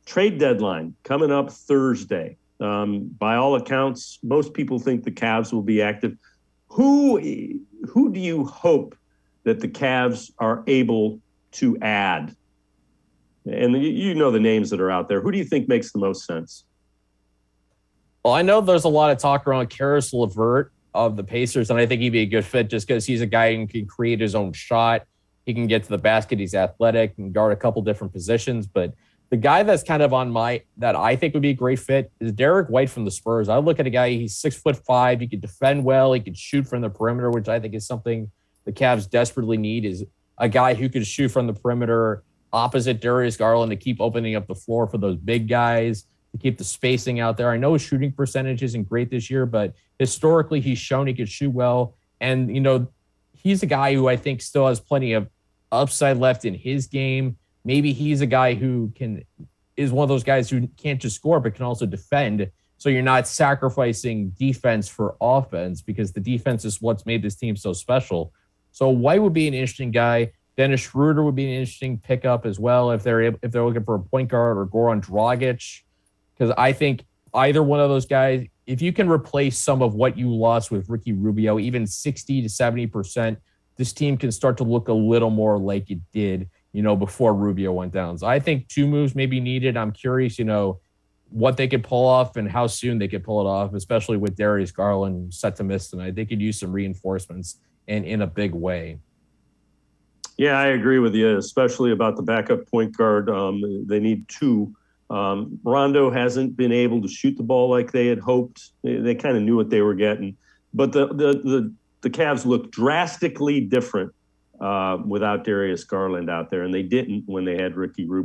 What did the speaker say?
Trade deadline coming up Thursday. By all accounts, most people think the Cavs will be active. Who do you hope that the Cavs are able to add? And you know the names that are out there. Who do you think makes the most sense? Well, I know there's a lot of talk around Karis LeVert of the Pacers, and I think he'd be a good fit just because he's a guy who can create his own shot. He can get to the basket. He's athletic and guard a couple different positions. But the guy that's kind of that I think would be a great fit is Derrick White from the Spurs. I look at a guy, he's 6'5". He can defend well. He can shoot from the perimeter, which I think is something the Cavs desperately need, is a guy who can shoot from the perimeter opposite Darius Garland to keep opening up the floor for those big guys, to keep the spacing out there. I know his shooting percentage isn't great this year, but historically he's shown he could shoot well. And, he's a guy who I think still has plenty of upside left in his game. Maybe he's a guy who is one of those guys who can't just score, but can also defend. So you're not sacrificing defense for offense, because the defense is what's made this team so special. So White would be an interesting guy. Dennis Schroeder would be an interesting pickup as well if they're looking for a point guard, or Goran Dragic, because I think either one of those guys, if you can replace some of what you lost with Ricky Rubio, even 60 to 70%, this team can start to look a little more like it did, before Rubio went down. So I think 2 moves may be needed. I'm curious, what they could pull off and how soon they could pull it off, especially with Darius Garland set to miss tonight. They could use some reinforcements and in a big way. Yeah, I agree with you, especially about the backup point guard. They need 2. Rondo hasn't been able to shoot the ball like they had hoped. They kind of knew what they were getting, but the Cavs look drastically different without Darius Garland out there, and they didn't when they had Ricky Rubio.